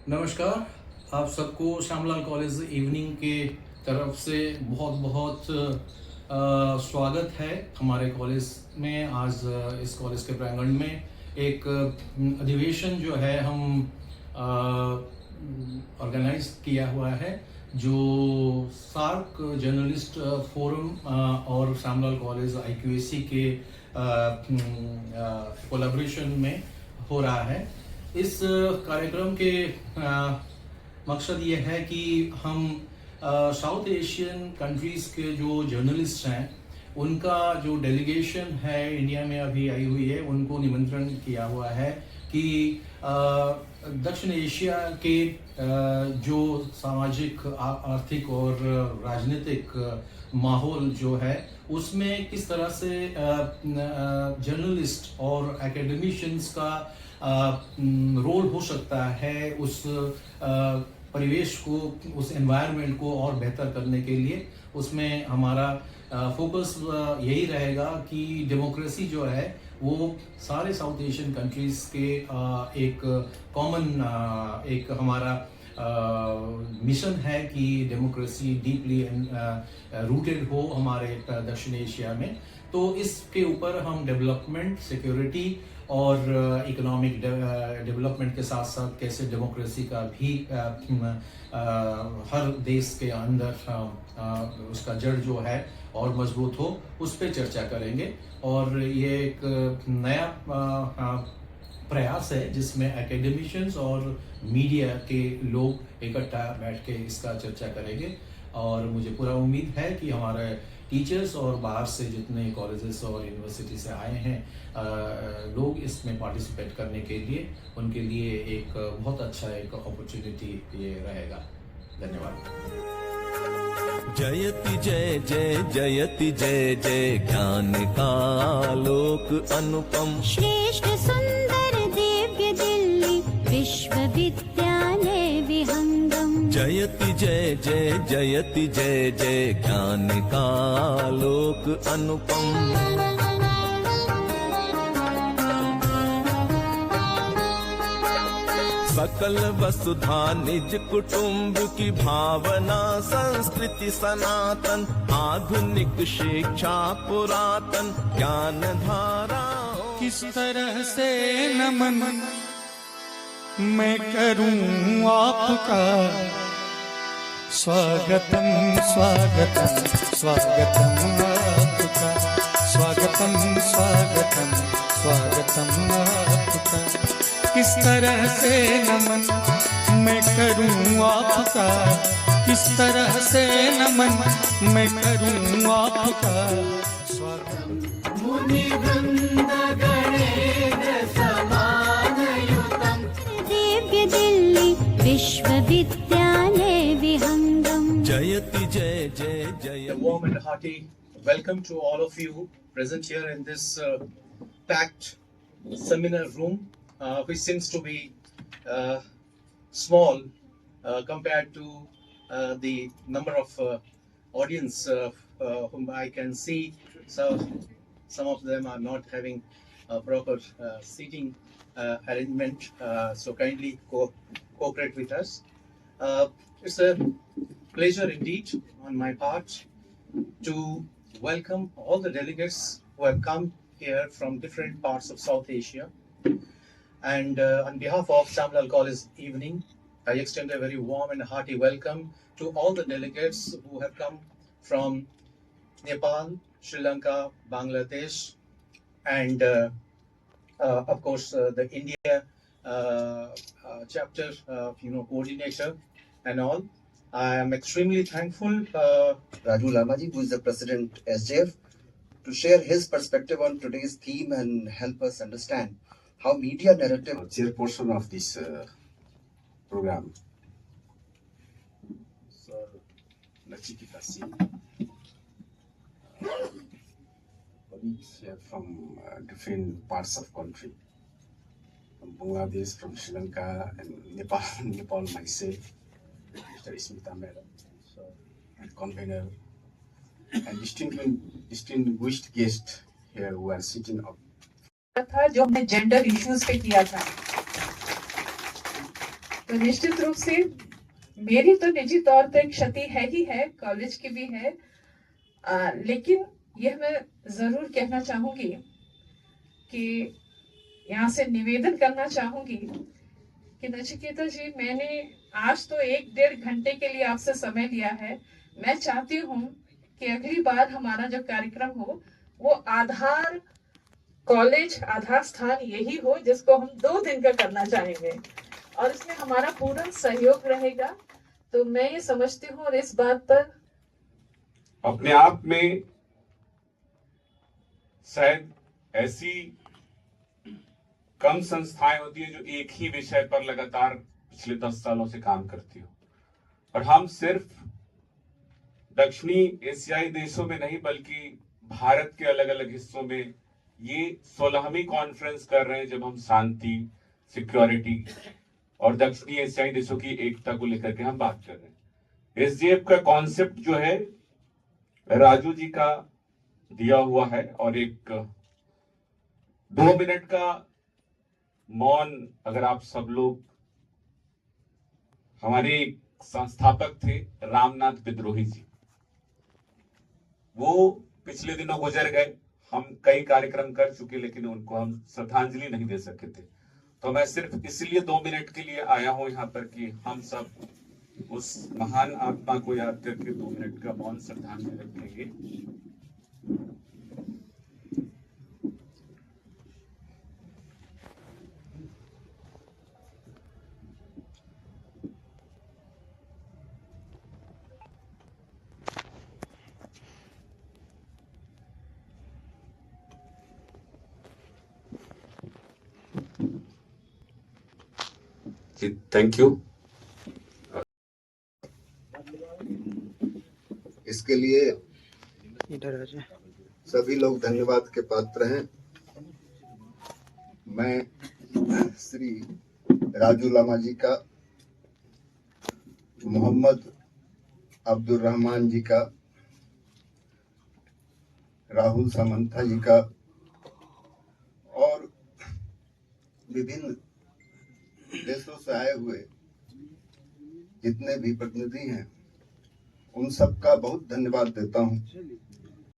नमस्कार। आप सबको श्यामलाल कॉलेज इवनिंग के तरफ से बहुत बहुत स्वागत है हमारे कॉलेज में। आज इस कॉलेज के प्रांगण में एक अधिवेशन जो है हम ऑर्गेनाइज किया हुआ है, जो सार्क जर्नलिस्ट फोरम और श्यामलाल कॉलेज IQAC के कोलैबोरेशन में हो रहा है। इस कार्यक्रम के मकसद ये है कि हम साउथ एशियन कंट्रीज के जो जर्नलिस्ट हैं, उनका जो डेलीगेशन है इंडिया में अभी आई हुई है, उनको निमंत्रण किया हुआ है कि दक्षिण एशिया के जो सामाजिक आर्थिक और राजनीतिक माहौल जो है उसमें किस तरह से जर्नलिस्ट और एकेडमिशियंस का रोल हो सकता है, उस परिवेश को, उस एनवायरनमेंट को और बेहतर करने के लिए। उसमें हमारा फोकस यही रहेगा कि डेमोक्रेसी जो है वो सारे साउथ एशियन कंट्रीज के एक कॉमन एक हमारा मिशन है कि डेमोक्रेसी डीपली रूटेड हो हमारे दक्षिण एशिया में। तो इसके ऊपर हम डेवलपमेंट, सिक्योरिटी और इकोनॉमिक डेवलपमेंट के साथ साथ कैसे डेमोक्रेसी का भी हर देश के अंदर उसका जड़ जो है और मजबूत हो, उस पर चर्चा करेंगे। और ये एक नया प्रयास है जिसमें एकेडमिशियंस और मीडिया के लोग इकट्ठा बैठ के इसका चर्चा करेंगे। और मुझे पूरा उम्मीद है कि हमारे टीचर्स और बाहर से जितने कॉलेजेस और यूनिवर्सिटी से आए हैं लोग इसमें पार्टिसिपेट करने के लिए, उनके लिए एक बहुत अच्छा एक अपॉर्चुनिटी ये रहेगा। धन्यवाद। जयति जय जय जयति जय जय ज्ञान का आलोक अनुपम, श्रेष्ठ सुंदर दिव्य दिल्ली विश्वविद्यालय विहंगम। जयति जय जय जयति जय जय ज्ञान का आलोक अनुपम। सकल वसुधा निज कुटुंब की भावना, संस्कृति सनातन, आधुनिक शिक्षा पुरातन, ज्ञान धारा। किस तरह से नमन मैं करूं आपका, स्वागतम स्वागतम स्वागतम आपका, स्वागतम स्वागतम स्वागतम आपका। किस तरह से नमन मैं करूं आपका, किस तरह से नमन मैं करूं आपका, स्वागतम। मुनिवृंद गणेन्द्र समानयुतम, दिव्य दिल्ली विश्वविद्यालय विहंगम। जयति जय जय जय। A warm and hearty welcome to all of you present here in this packed seminar room, which seems to be small compared to the number of audience whom I can see. So some of them are not having a proper seating arrangement, so kindly cooperate with us. It's a pleasure indeed on my part to welcome all the delegates who have come here from different parts of South Asia. And on behalf of Shamlal College Evening, I extend a very warm and hearty welcome to all the delegates who have come from Nepal, Sri Lanka, Bangladesh, and of course the India chapter, coordinator and all. I am extremely thankful. Raju Lamaji, who is the president SJF, to share his perspective on today's theme and help us understand how media narrative. Chairperson of this program, Sir Nachikita Singh, colleagues here from different parts of country, from Bangladesh, from Sri Lanka, and Nepal myself, Mr. Smita Madam, and convener, and distinguished guests here who are sitting up. था जो हमने gender issues पे किया था। तो निश्चित रूप से मेरी तो निजी तौर पे क्षति है ही है, कॉलेज की भी है, लेकिन यह मैं जरूर कहना चाहूंगी कि यहाँ से निवेदन करना चाहूंगी कि नचिकेता जी, मैंने आज तो 1-1.5 घंटे के लिए आपसे समय लिया है। मैं चाहती हूँ कि अगली बार हमारा जो कार्यक्रम हो वो आधार कॉलेज, आधार स्थान यही हो जिसको हम 2 दिन का करना चाहेंगे और इसमें हमारा पूर्ण सहयोग रहेगा। तो मैं ये समझती हूँ और इस बात पर अपने आप में शायद ऐसी कम संस्थाएं होती है जो एक ही विषय पर लगातार पिछले 10 सालों से काम करती हो, और हम सिर्फ दक्षिणी एशियाई देशों में नहीं बल्कि भारत के अलग अलग हिस्सों में ये 16वीं कॉन्फ्रेंस कर रहे हैं जब हम शांति, सिक्योरिटी और दक्षिणी एशियाई देशों की एकता को लेकर के हम बात कर रहे हैं। एसडीएफ का कॉन्सेप्ट जो है राजू जी का दिया हुआ है, और एक 2 मिनट का मौन अगर आप सब लोग, हमारे संस्थापक थे रामनाथ विद्रोही जी, वो पिछले दिनों गुजर गए। हम कई कार्यक्रम कर चुके लेकिन उनको हम श्रद्धांजलि नहीं दे सके थे, तो मैं सिर्फ इसलिए 2 मिनट के लिए आया हूं यहाँ पर कि हम सब उस महान आत्मा को याद करके 2 मिनट का मौन श्रद्धांजलि रखेंगे। जी, थैंक यू। इसके लिए सभी लोग धन्यवाद के पात्र हैं। मैं श्री राजू लामा जी का, मोहम्मद अब्दुल रहमान जी का, राहुल सामंथा जी का और विभिन्न देशों से आए हुए जितने भी प्रतिनिधि हैं उन सब का बहुत धन्यवाद देता हूं।